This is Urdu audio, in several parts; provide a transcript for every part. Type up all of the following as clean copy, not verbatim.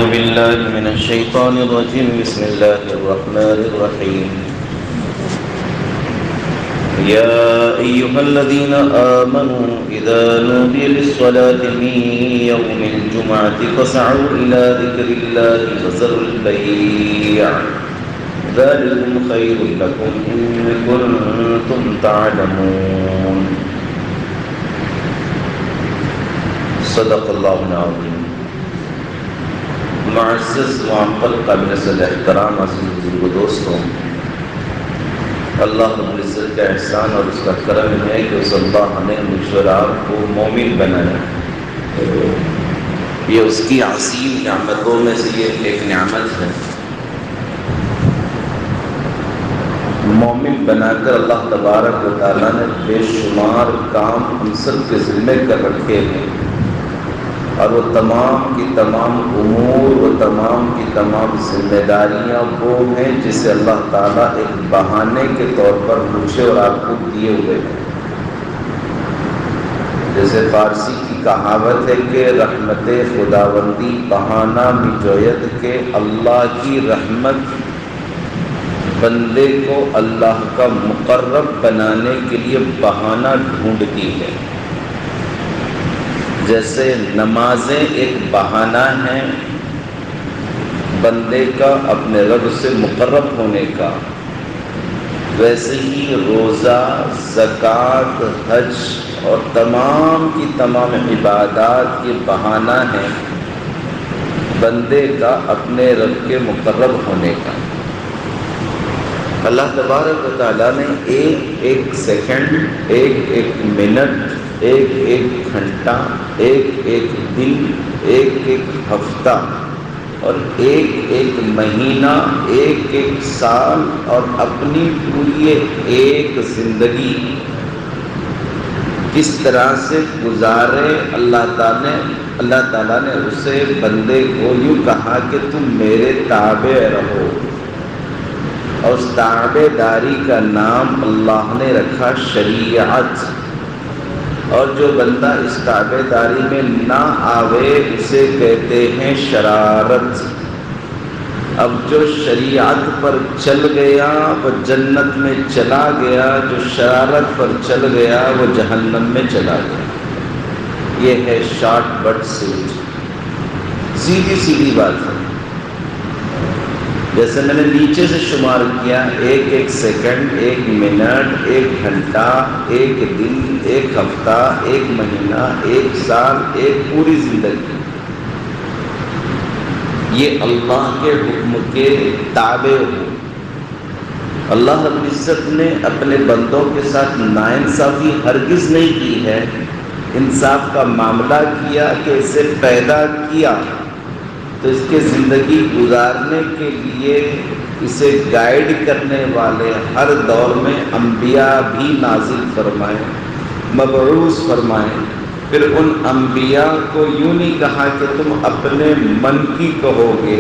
بالله من الشيطان الرجيم. بسم الله الرحمن الرحيم. يا أيها الذين آمنوا إذا نودي للصلاة من يوم الجمعة فاسعوا إلى ذكر الله وذروا البيع ذلكم خير لكم إن كنتم تعلمون. صدق الله العظيم. معزز معقل قابل صدر احترام عزیز بزرگ دوستوں، اللہ رب العزت کا احسان اور اس کا کرم ہے کہ اس اللہ نے مجھ اور آپ کو مومن بنایا. یہ اس کی عظیم نعمتوں میں سے یہ ایک نعمت ہے. مومن بنا کر اللہ تبارک و تعالیٰ نے بے شمار کام ہم سب کے ذمے کر رکھے ہیں، اور وہ تمام کی تمام امور و تمام کی تمام ذمہ داریاں وہ ہیں جسے اللہ تعالیٰ ایک بہانے کے طور پر مجھے اور آپ کو دیے ہوئے ہیں. جیسے فارسی کی کہاوت ہے کہ رحمت خداوندی بہانہ مجویت کے، اللہ کی رحمت بندے کو اللہ کا مقرب بنانے کے لیے بہانہ ڈھونڈتی ہے. جیسے نمازیں ایک بہانہ ہیں بندے کا اپنے رب سے مقرب ہونے کا، ویسے ہی روزہ، زکوٰۃ، حج اور تمام کی تمام عبادات یہ بہانہ ہیں بندے کا اپنے رب کے مقرب ہونے کا. اللہ تبارک و تعالیٰ نے ایک ایک سیکنڈ، ایک ایک منٹ، ایک ایک گھنٹہ، ایک ایک دن، ایک ایک ہفتہ اور ایک ایک مہینہ، ایک ایک سال اور اپنی پوری ایک زندگی کس طرح سے گزارے اللہ تعالیٰ نے اسے بندے کو یوں کہا کہ تم میرے تابع رہو، اور اس تابع داری کا نام اللہ نے رکھا شریعت. اور جو بندہ اس تابع داری میں نہ آوے اسے کہتے ہیں شرارت. اب جو شریعت پر چل گیا وہ جنت میں چلا گیا، جو شرارت پر چل گیا وہ جہنم میں چلا گیا. یہ ہے شارٹ بٹ سوٹ، سیدھی سیدھی بات ہے. جیسے میں نے نیچے سے شمار کیا، ایک ایک سیکنڈ، ایک منٹ، ایک گھنٹہ، ایک دن، ایک ہفتہ، ایک مہینہ، ایک سال، ایک پوری زندگی، یہ اللہ کے حکم کے تابع ہو. اللہ رب العزت نے اپنے بندوں کے ساتھ ناانصافی ہرگز نہیں کی ہے. انصاف کا معاملہ کیا کہ اسے پیدا کیا تو اس کے زندگی گزارنے کے لیے اسے گائیڈ کرنے والے ہر دور میں انبیاء بھی نازل فرمائے، مبعوث فرمائے. پھر ان انبیاء کو یوں نہیں کہا کہ تم اپنے من کی کہو گے،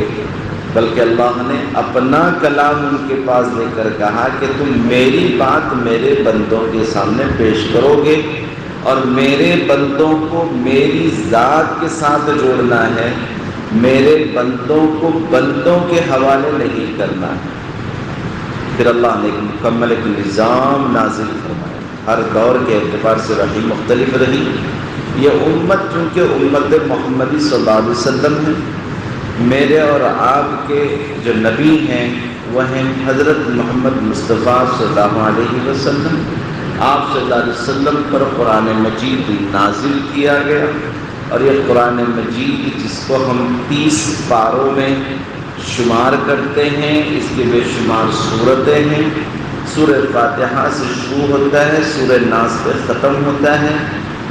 بلکہ اللہ نے اپنا کلام ان کے پاس لے کر کہا کہ تم میری بات میرے بندوں کے سامنے پیش کرو گے، اور میرے بندوں کو میری ذات کے ساتھ جوڑنا ہے، میرے بندوں کو بندوں کے حوالے نہیں کرنا ہے. پھر اللہ نے ایک مکمل ایک نظام نازل فرمایا. ہر دور کے اعتبار سے رہی مختلف رہی. یہ امت چونکہ امت محمدی صلی اللہ علیہ وسلم ہے، میرے اور آپ کے جو نبی ہیں وہ ہیں حضرت محمد مصطفیٰ صلی اللہ علیہ وسلم. آپ صلی اللہ علیہ وسلم پر قرآن مجید نازل کیا گیا، اور یہ قرآن مجید جس کو ہم 30 پاروں میں شمار کرتے ہیں، اس کے بے شمار صورتیں ہیں. سورہ فاتحہ سے شروع ہوتا ہے، سورہ ناس پہ ختم ہوتا ہے.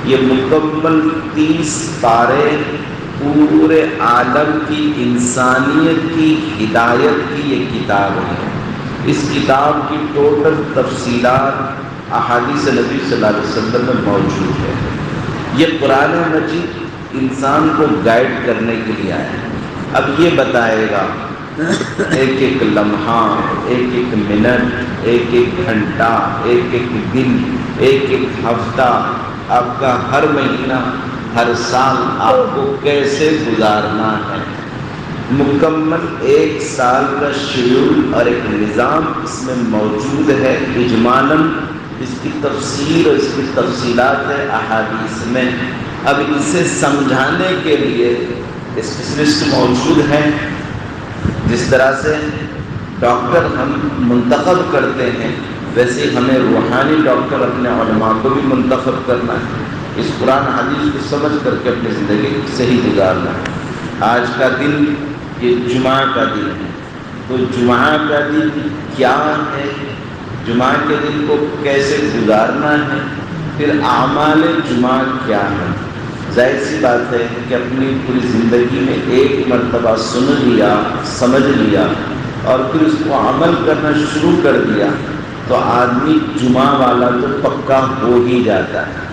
یہ مکمل 30 پارے پورے عالم کی انسانیت کی ہدایت کی یہ کتاب ہے. اس کتاب کی ٹوٹل تفصیلات احادیث نبی صلی اللہ علیہ وسلم میں موجود ہے. یہ قرآن مجید انسان کو گائیڈ کرنے کے لیے آیا ہے. اب یہ بتائے گا ایک ایک لمحہ، ایک ایک منٹ، ایک ایک گھنٹہ، ایک ایک دن، ایک ایک ہفتہ، آپ کا ہر مہینہ، ہر سال آپ کو کیسے گزارنا ہے. مکمل 1 سال کا شیڈول اور ایک نظام اس میں موجود ہے. اجمالاً اس کی تفسیر اور اس کی تفصیلات ہے احادیث میں. اب اسے سمجھانے کے لیے اسپیشلسٹ موجود ہیں. جس طرح سے ڈاکٹر ہم منتخب کرتے ہیں ویسے ہمیں روحانی ڈاکٹر اپنے علماء کو بھی منتخب کرنا ہے. اس قرآن حدیث کو سمجھ کر کے اپنی زندگی صحیح گزارنا ہے. آج کا دن یہ جمعہ کا دن ہے. تو جمعہ کا دن کیا ہے، جمعہ کے دن کو کیسے گزارنا ہے، پھر اعمال جمعہ کیا ہے. ظاہر سی بات ہے کہ اپنی پوری زندگی میں ایک مرتبہ سن لیا، سمجھ لیا اور پھر اس کو عمل کرنا شروع کر دیا تو آدمی جمعہ والا تو پکا ہو ہی جاتا ہے.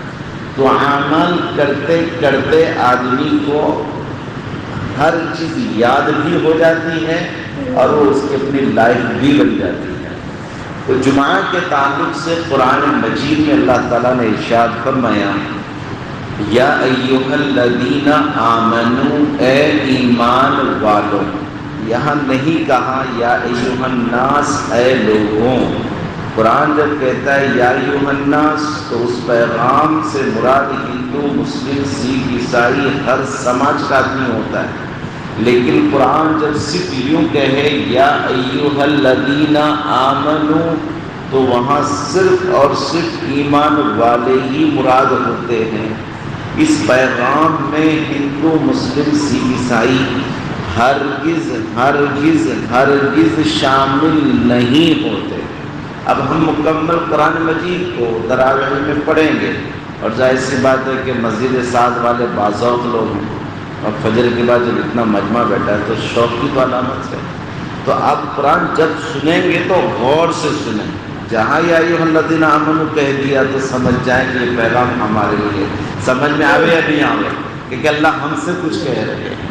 تو عمل کرتے کرتے آدمی کو ہر چیز یاد بھی ہو جاتی ہے اور وہ اس کی اپنی لائف بھی بن جاتی ہے. تو جمعہ کے تعلق سے قرآن مجید میں اللہ تعالیٰ نے ارشاد فرمایا یا ایھا الذین آمنوا، اے ایمان والو. یہاں نہیں کہا یا ایھا الناس، اے لوگوں. قرآن جب کہتا ہے یا ایھا الناس تو اس پیغام سے مراد ہندو، مسلم، سکھ، عیسائی ہر سماج کا آدمی ہوتا ہے. لیکن قرآن جب صرف یوں کہے یا ایھا الذین آمنوا تو وہاں صرف اور صرف ایمان والے ہی مراد ہوتے ہیں. اس پیغام میں ہندو، مسلم، سکھ، عیسائی ہرگز ہرگز ہرگز شامل نہیں ہوتے. اب ہم مکمل قرآن مجید کو تراویح میں پڑھیں گے اور ظاہر سی بات ہے کہ مسجد سعد والے باذوق لوگ ہیں اور فجر کے بعد جب اتنا مجمع بیٹھا ہے تو شوق کی تو علامت ہے. تو آپ قرآن جب سنیں گے تو غور سے سنیں. جہاں یا ایھا الذین آمنوا کہہ دیا تو سمجھ جائیں کہ یہ پیغام ہمارے لیے. سمجھ میں آوے یا نہیں آوے کہ اللہ ہم سے کچھ کہہ رہے ہیں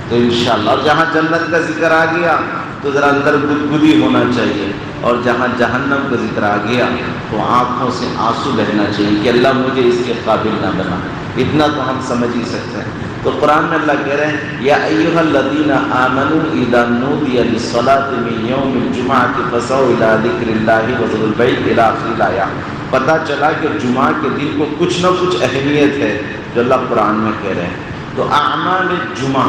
تو انشاءاللہ. اور جہاں جنت کا ذکر آ گیا تو ذرا اندر گدگدی ہونا چاہیے اور جہاں جہنم کا ذکر آ گیا تو آنکھوں سے آنسو بہنا چاہیے کہ اللہ مجھے اس کے قابل نہ بنا. اتنا تو ہم سمجھ ہی سکتے ہیں. تو قرآن میں اللہ کہہ رہے ہیں یا ایھا الذین آمنوا اذا نودی للصلاۃ من یوم الجمعۃ فاسعوا الی ذکر اللہ وذروا البیع الی آخر الآیہ. پتہ چلا کہ جمعہ کے دن کو کچھ نہ کچھ اہمیت ہے جو اللہ قرآن میں کہہ رہے ہیں. تو اعمال جمعہ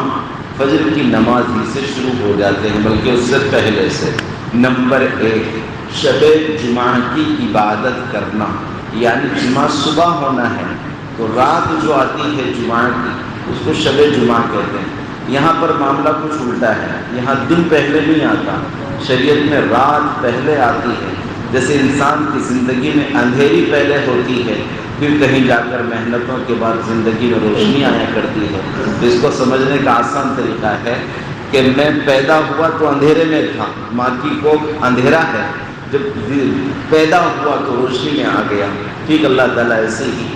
فجر کی نماز ہی سے شروع ہو جاتے ہیں بلکہ اس سے پہلے سے. نمبر 1 شب جمعہ کی عبادت کرنا. یعنی جمعہ صبح ہونا ہے تو رات جو آتی ہے جمعہ کی اس کو شب جمعہ کہتے ہیں. یہاں پر معاملہ کچھ الٹا ہے. یہاں دن پہلے نہیں آتا، شریعت میں رات پہلے آتی ہے. جیسے انسان کی زندگی میں اندھیری پہلے ہوتی ہے پھر کہیں جا کر محنتوں کے بعد زندگی میں روشنی آیا کرتی ہے. تو اس کو سمجھنے کا آسان طریقہ ہے کہ میں پیدا ہوا تو اندھیرے میں تھا، ماں کی کوکھ اندھیرا ہے، جب پیدا ہوا تو روشنی میں آ گیا. ٹھیک اللہ تعالیٰ ایسے ہی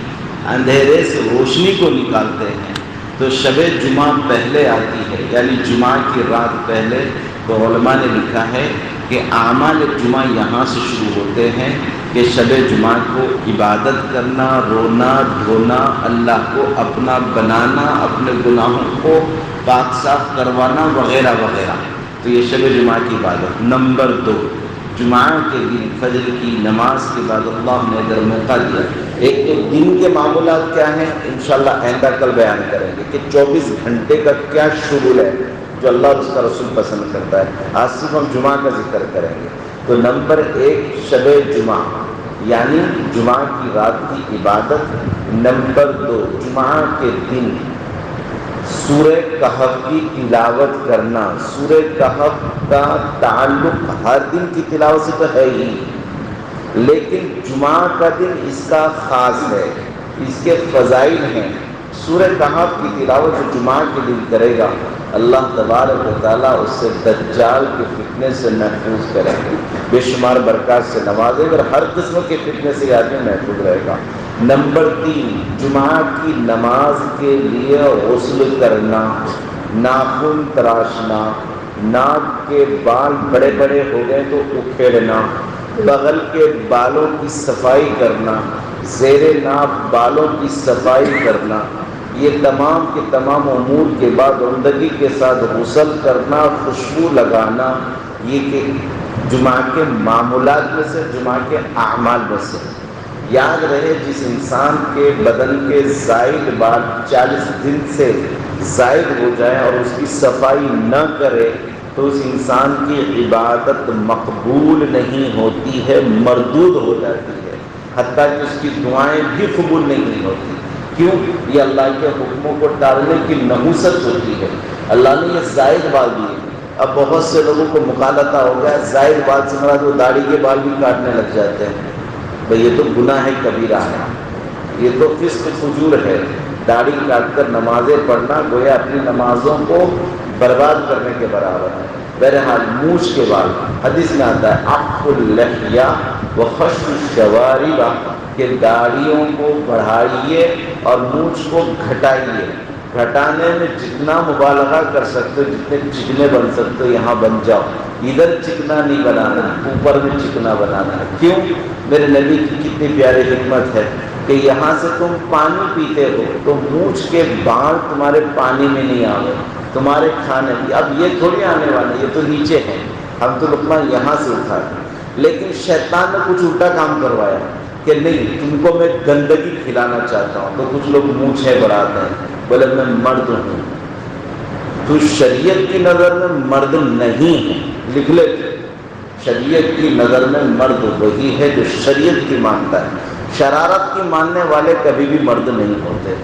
اندھیرے سے روشنی کو نکالتے ہیں. تو شب جمعہ پہلے آتی ہے یعنی جمعہ کی رات پہلے. تو علماء نے لکھا ہے کہ اعمال جمعہ یہاں سے شروع ہوتے ہیں کہ شب جمعہ کو عبادت کرنا، رونا دھونا، اللہ کو اپنا بنانا، اپنے گناہوں کو پاک صاف کروانا وغیرہ وغیرہ. تو یہ شب جمعہ کی عبادت. نمبر 2 جمعہ کے دن فجر کی نماز کے بعد اللہ نے اگر موقع دیا ایک دن کے معمولات کیا ہیں انشاءاللہ آئندہ کل بیان کریں گے کہ 24 گھنٹے کا کیا شیڈول ہے جو اللہ اور اس کا رسول پسند کرتا ہے. آج صرف ہم جمعہ کا ذکر کریں گے. تو نمبر 1 شب جمعہ یعنی جمعہ کی رات کی عبادت. نمبر 2 جمعہ کے دن سورہ کہف کی تلاوت کرنا. سورہ کہف کا تعلق ہر دن کی تلاوت سے تو ہے ہی لیکن جمعہ کا دن اس کا خاص ہے، اس کے فضائل ہیں. سورہ کہف کی تلاوت جو جمعہ کے دن کرے گا اللہ تبارک و تعالیٰ اس سے دجال کے فتنے سے محفوظ کریں گے، بے شمار برکات سے نوازے گا اور ہر قسم کے فتنے سے آدمی محفوظ رہے گا. نمبر 3 جمعہ کی نماز کے لیے غسل کرنا، ناخن تراشنا، ناک کے بال بڑے بڑے ہو گئے تو اکھیڑنا، بغل کے بالوں کی صفائی کرنا، زیر ناف بالوں کی صفائی کرنا. یہ تمام کے تمام امور کے بعد عمدگی کے ساتھ غسل کرنا، خوشبو لگانا، یہ کہ جمعہ کے معمولات میں سے، جمعہ کے اعمال میں سے۔ یاد رہے جس انسان کے بدن کے زائد بال 40 دن سے زائد ہو جائے اور اس کی صفائی نہ کرے تو اس انسان کی عبادت مقبول نہیں ہوتی ہے، مردود ہو جاتی ہے، حتیٰ کہ اس کی دعائیں بھی قبول نہیں ہوتی۔ کیوں؟ یہ اللہ کے حکموں کو ٹالنے کی نحوست ہوتی ہے۔ اللہ نے یہ زائد بال دیے۔ اب بہت سے لوگوں کو مغالطہ ہو گیا، زائد بال سے مراد وہ داڑھی کے بال بھی کاٹنے لگ جاتے ہیں۔ بھئی یہ تو گناہ کبیرہ ہے، یہ تو فسق فجور ہے۔ داڑھی کاٹ کر نمازیں پڑھنا گویا اپنی نمازوں کو برباد کرنے کے برابر ہے۔ بہرحال مونچھ کے بال، حدیث میں آتا ہے عفو اللحیہ وخشف الشوارب، کہ داڑھیوں کو بڑھائیے اور مونچھ کو گھٹائیے۔ گھٹانے میں جتنا مبالغہ کر سکتے ہو، جتنے چکنے بن سکتے ہو یہاں بن جاؤ، ادھر چکنا نہیں بنانا، اوپر میں چکنا بنانا ہے۔ کیوں؟ میرے نبی کی کتنی پیاری حکمت ہے کہ یہاں سے تم پانی پیتے ہو تو مونچھ کے بال تمہارے پانی میں نہیں آئے، تمہارے کھانے کی۔ اب یہ تھوڑی آنے والے، یہ تو نیچے ہیں، ہم تو لقمہ یہاں سے اٹھا دیں۔ لیکن شیطان نے کچھ الٹا کام کروایا کہ نہیں، تم کو میں گندگی کھلانا چاہتا ہوں، تو کچھ لوگ مونچھیں بڑھاتے ہیں، بولے میں مرد ہوں۔ تو شریعت کی نظر میں مرد نہیں ہے، لکھ لے، شریعت کی نظر میں مرد وہی ہے جو شریعت کی مانتا ہے۔ شرارت کی ماننے والے کبھی بھی مرد نہیں ہوتے۔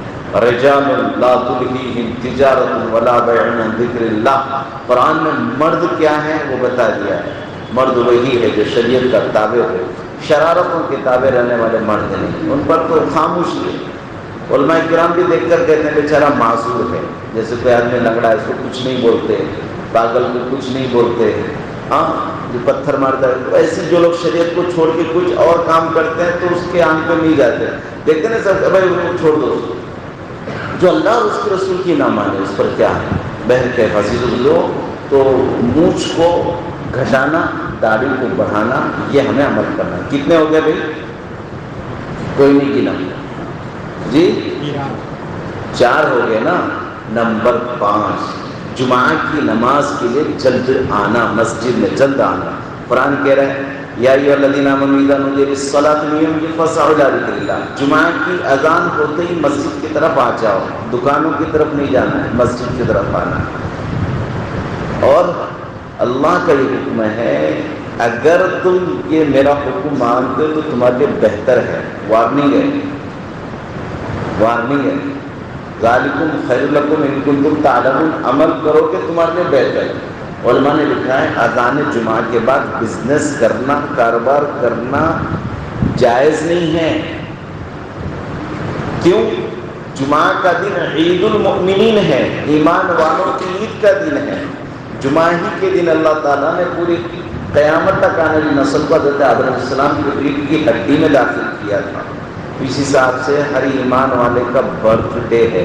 رجال لا تلہیہم تجارت ولا بیع عن ذکر اللہ، قرآن میں مرد کیا ہے وہ بتا دیا ہے۔ مرد وہی ہے جو شریعت کا تابع ہو، شرارتوں کے تابع رہنے والے مرد نہیں، ان پر تو خاموشی ہے۔ علماء کرام بھی دیکھ کر کہتے ہیں بیچارہ معذور ہے، جیسے کوئی آدمی لنگڑا ہے، اس کو کچھ نہیں بولتے، پاگل کو کچھ نہیں بولتے، ہاں جو پتھر مارتا ہے، تو ایسے جو لوگ شریعت کو چھوڑ کے کچھ اور کام کرتے ہیں تو اس کے آنکھ پہ نہیں جاتے، دیکھتے ہیں سب بھائی ان کو چھوڑ دو، جو اللہ اور اس کے رسول کی نہ مانے اس پر کیا ہے۔ بہر کے عزیز لو، تو مونچھ کو گھٹانا، داڑھی کو بڑھانا، یہ ہمیں عمل کرنا ہے۔ کتنے ہو گئے بھائی؟ کوئی نہیں گنا جی؟ 4 ہو گئے نا۔ نمبر 5، جمعہ کی نماز کے لیے جلد آنا، مسجد میں جلد آنا۔ قرآن کہہ رہے ہیں یا ایھا الذین آمنوا اذا نودی للصلاۃ من یوم الجمعۃ فاسعوا الی ذکر اللہ، جمعہ کی اذان ہوتے ہی مسجد کی طرف آ جاؤ، دکانوں کی طرف نہیں جانا ہے، مسجد کی طرف آنا ہے۔ اور اللہ کا یہ حکم ہے، اگر تم یہ میرا حکم مانتے ہو تو تمہارے لیے بہتر ہے، وارننگ ہے، وارننگ ہے۔ ذالکم خیر لکم ان کنتم تعلمون، عمل کرو کہ تمہارے لیے بہتر ہے۔ علماء نے لکھا ہے اذان جمعہ کے بعد بزنس کرنا، کاروبار کرنا جائز نہیں ہے۔ کیوں؟ جمعہ کا دن عید المؤمنین ہے، ایمان والوں کی عید کا دن ہے۔ جمعہ ہی کے دن اللہ تعالیٰ نے پوری قیامت تک آنے والی نسل کو حضرت آدم علیہ السلام کی ریڑھ کی ہڈی میں داخل کیا تھا۔ اس حساب سے ہر ایمان والے کا برتھ ڈے ہے،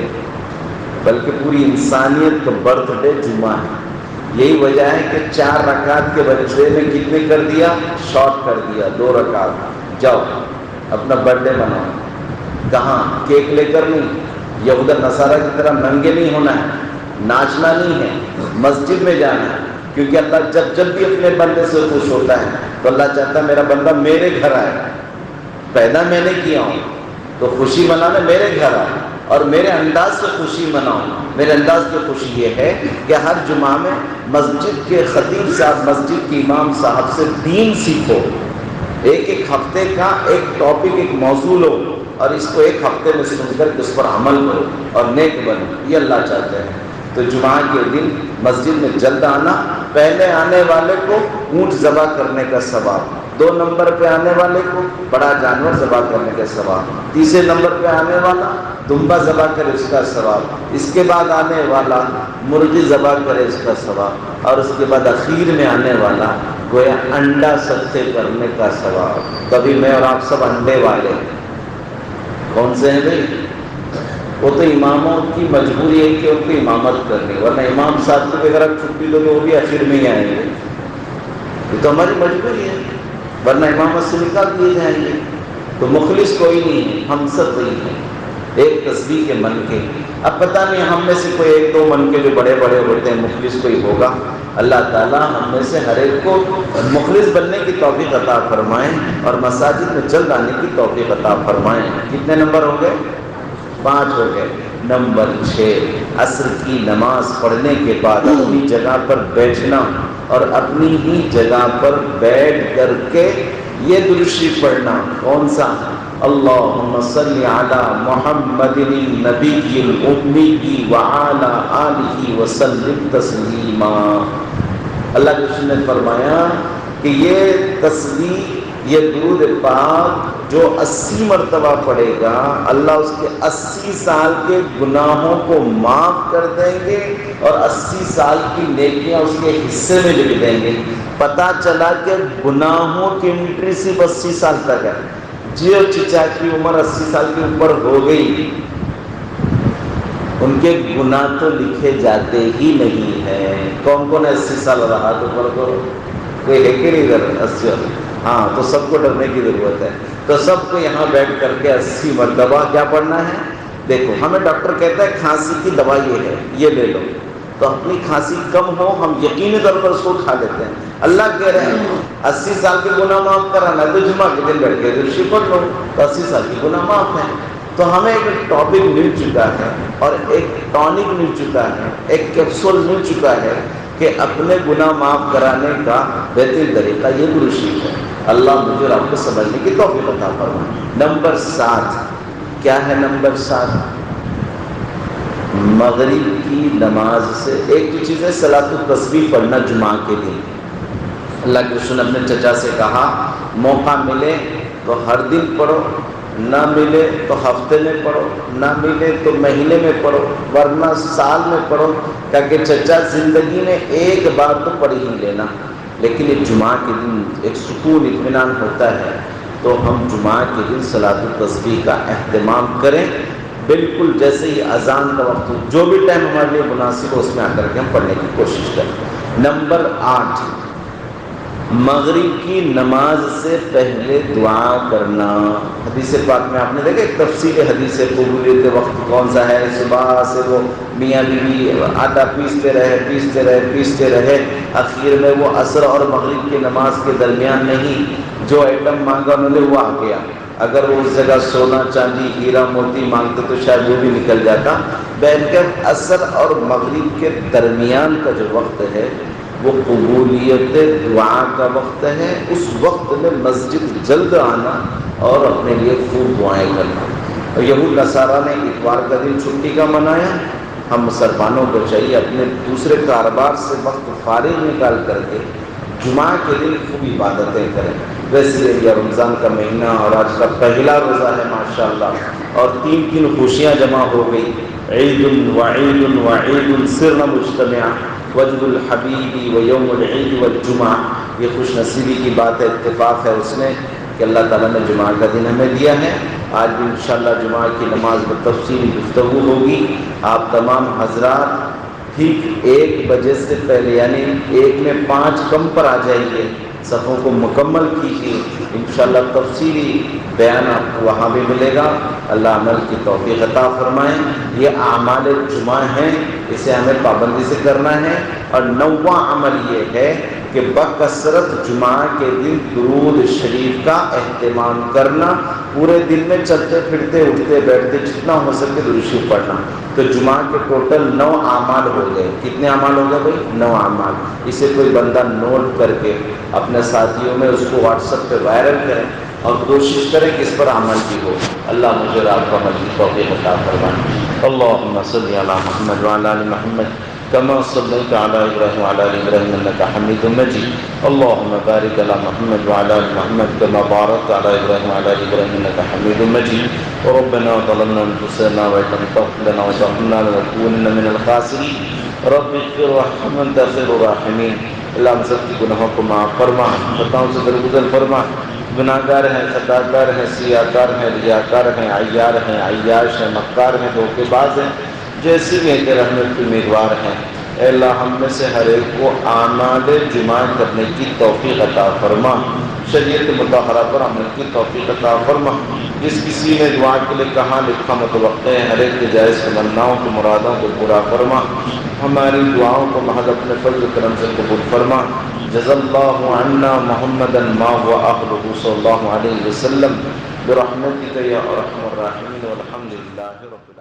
بلکہ پوری انسانیت کا برتھ ڈے جمعہ ہے۔ یہی وجہ ہے کہ 4 رکعت کے بجے میں کتنے کر دیا؟ شارٹ کر دیا، 2 رکعت۔ جاؤ اپنا برتھ ڈے مناؤ۔ کہاں؟ کیک لے کر نہیں، یہود نصارہ کی طرح ننگے نہیں ہونا ہے، ناچنا نہیں ہے، مسجد میں جانا ہے۔ کیونکہ اللہ جب بھی اپنے بندے سے خوش ہوتا ہے تو اللہ چاہتا ہے میرا بندہ میرے گھر آئے، پیدا میں نے کیا ہوں تو خوشی منانا میرے گھر آئے اور میرے انداز سے خوشی مناؤں۔ میرے انداز کی خوشی یہ ہے کہ ہر جمعہ میں مسجد کے خطیب صاحب، مسجد کے امام صاحب سے دین سیکھو، ایک ہفتے کا ایک ٹاپک، ایک موضوع لو اور اس کو ایک ہفتے میں سن کر اس پر عمل کرو اور نیک بنو، یہ اللہ چاہتے ہیں۔ تو جمعہ کے دن مسجد میں جلد آنا، پہلے آنے والے کو اونٹ ذبح کرنے کا ثواب، 2 نمبر پہ آنے والے کو بڑا جانور ذبح کرنے کا ثواب، تیسرے نمبر پہ آنے والا دمبا ذبح کرے اس کا ثواب، اس کے بعد آنے والا مرغی ذبح کرے اس کا ثواب، اور اس کے بعد اخیر میں آنے والا گویا انڈا صدقے کرنے کا ثواب۔ کبھی میں اور آپ سب انڈے والے کون سے ہیں بھائی؟ وہ تو اماموں کی مجبوری ہے کہ ان کی امامت کرنی، ورنہ امام صاحب کو اگر آپ چھٹی دو گے وہ بھی آخر میں ہی آئیں گے، یہ تو ہماری مجبوری ہے، ورنہ امامت سے نکال دیے جائیں گے۔ تو مخلص کوئی نہیں ہے، ہم سب وہی ہیں، ایک تسبیح کے من کے اب پتہ نہیں ہم میں سے کوئی ایک دو من کے جو بڑے بڑے ہوتے ہیں مخلص کوئی ہوگا، اللہ تعالیٰ ہم میں سے ہر ایک کو مخلص بننے کی توفیق عطا فرمائیں اور مساجد میں جلد آنے کی توفیق عطا فرمائیں۔ کتنے نمبر ہو گئے؟ 5 ہو گئے۔ نمبر 6، عصر کی نماز پڑھنے کے بعد اپنی جگہ پر بیٹھنا اور اپنی ہی جگہ پر بیٹھ کر کے یہ درود شریف پڑھنا۔ کون سا؟ اللہم صلی علی محمد النبی الامی وعلی آلہ وسلم تسلیما۔ اللہ کے رسول نے فرمایا کہ یہ تصویر، یہ درود پاک جو 80 مرتبہ پڑھے گا، اللہ اس کے 80 سال کے گناہوں کو معاف کر دیں گے اور 80 سال کی نیکیاں اس کے حصے میں لکھ دیں گے۔ پتہ چلا کہ گناہوں کی انٹری صرف 80 سال تک ہے۔ جیو چچا کی عمر 80 سال کے اوپر ہو گئی، ان کے گناہ تو لکھے جاتے ہی نہیں ہیں۔ کون کون 80 سال رہا تو پر کوئی ہے کہ نہیں ادھر 80؟ ہاں، تو سب کو ڈرنے کی ضرورت ہے۔ تو سب کو یہاں بیٹھ کر کے 80 مرتبہ کیا پڑھنا ہے؟ دیکھو، ہمیں ڈاکٹر کہتا ہے کھانسی کی دوا یہ ہے، یہ لے لو، تو اپنی کھانسی کم ہو ہم یقینی طور پر اس کو کھا لیتے ہیں۔ اللہ کہہ رہے ہیں 80 سال کے گناہ معاف کرانا ہے تو جمعہ کے دن بیٹھ کے درود پڑھ لو تو 80 سال کے گناہ معاف ہیں۔ تو ہمیں ایک ٹاپک مل چکا ہے اور ایک ٹانک مل چکا ہے، ایک کیپسول مل چکا ہے کہ اپنے گناہ معاف کرانے کا بہترین طریقہ یہ درود شریف ہے۔ اللہ مجھے اور آپ کو سمجھنے کی توفیق عطا فرمائے۔ نمبر 7 کیا ہے؟ نمبر 7 مغرب کی نماز سے ایک تو چیز ہے صلاۃ التسبیح پڑھنا جمعہ کے دن۔ اللہ کے رسول نے اپنے چچا سے کہا موقع ملے تو ہر دن پڑھو، نہ ملے تو ہفتے میں پڑھو، نہ ملے تو مہینے میں پڑھو، ورنہ سال میں پڑھو، تاکہ چچا زندگی میں ایک بار تو پڑھ ہی لینا۔ لیکن یہ جمعہ کے دن ایک سکون اطمینان ہوتا ہے، تو ہم جمعہ کے دن صلاۃ التسبیح کا اہتمام کریں، بالکل جیسے ہی اذان کا وقت ہو، جو بھی ٹائم ہمارے لیے مناسب ہو اس میں آ کر کے ہم پڑھنے کی کوشش کریں۔ نمبر 8 مغرب کی نماز سے پہلے دعا کرنا۔ حدیث پاک میں آپ نے دیکھا ایک تفصیل حدیث قبولیت وقت کون سا ہے؟ صبح سے وہ میاں بیوی آٹا پیستے رہے، اخیر میں وہ عصر اور مغرب کی نماز کے درمیان نہیں، جو آئٹم مانگا انہوں نے وہ آ گیا۔ اگر وہ اس جگہ سونا چاندی ہیرا موتی مانگتے تو شاید وہ بھی نکل جاتا۔ بہرکیف عصر اور مغرب کے درمیان کا جو وقت ہے وہ قبولیت دعا کا وقت ہے۔ اس وقت میں مسجد جلد آنا اور اپنے لیے خوب دعائیں کرنا۔ اور یہود نصارہ نے اتوار کا دن چھٹی کا منایا، ہم مسلمانوں کو چاہیے اپنے دوسرے کاروبار سے وقت فارغ نکال کر کے جمعہ کے دن خوب عبادتیں کریں۔ ویسے یہ رمضان کا مہینہ اور آج کا پہلا روزہ ہے ماشاءاللہ، اور 3 خوشیاں جمع ہو گئی، عید وعید وعید سرنا مجتمع، وجه الحبیب و یوم العید والجمعہ۔ یہ خوش نصیبی کی بات ہے، اتفاق ہے اس میں کہ اللہ تعالیٰ نے جمعہ کا دن ہمیں دیا ہے۔ آج بھی انشاءاللہ جمعہ کی نماز میں تفصیلی گفتگو ہوگی۔ آپ تمام حضرات ٹھیک 1 بجے سے پہلے یعنی 1 میں 5 کم پر آ جائیے، صفوں کو مکمل کیجیے، انشاءاللہ تفصیلی بیان آپ کو وہاں بھی ملے گا۔ اللہ عمل کی توفیق عطا فرمائیں۔ یہ اعمال جمعہ ہیں، اسے ہمیں پابندی سے کرنا ہے۔ اور 9واں عمل یہ ہے کہ بکثرت جمعہ کے دن درود شریف کا اہتمام کرنا، پورے دن میں چلتے پھرتے اٹھتے بیٹھتے جتنا ہو سکے درود شریف پڑھنا۔ تو جمعہ کے ٹوٹل 9 اعمال ہو گئے۔ کتنے اعمال ہو گئے بھائی؟ 9 اعمال۔ اسے کوئی بندہ نوٹ کر کے اپنے ساتھیوں میں اس کو واٹس ایپ پہ وائرل کریں اور کوشش کریں کہ اس پر عمل بھی ہو۔ اللہ مجھے اور آپ کو عمل کی توفیق عطا فرمائے۔ اللہم صلی علی محمد وعلی آل محمد کما صلیت علی ابراہیم وعلی آل ابراہیم انک حمید مجید۔ اللہم بارک علی محمد وعلی آل محمد کما بارکت علی ابراہیم وعلی آل ابراہیم انک حمید مجید۔ ربنا ظلمنا انفسنا وان لم تغفر لنا وترحمنا لنکونن من الخاسرین۔ رب اغفر وارحم وانت خیر الراحمین۔ اللہ ہم سب کی گناہوں کو معاف فرما، خطاؤں سے درگزر فرما۔ گناہ گار ہیں، خطا کار ہیں، سیاہ کار ہیں، ریاکار ہیں، عیار ہیں، عیاش ہیں، مکار ہیں، دھوکے باز ہیں، جیسے بھی ہیں کہ رحمت کے امیدوار ہیں۔ اے اللہ ہم میں سے ہر ایک کو اعمال جمع کرنے کی توفیق عطا فرما، شریعت مطہرہ پر عمل کی توفیق عطا فرما۔ جس کسی نے دعا کے لیے کہاں لکھا متوقع ہے، ہر ایک کے جائز تمناؤں کو مرادوں کو پورا فرما، ہماری دعاؤں کو محض اپنے فضل و کرم سے قبول فرما۔ جزا اللہ عنا محمدا ما هو اهله صلی اللہ علیہ وسلم برحمتک یا ارحم الراحمین والحمد للہ رب العالمین۔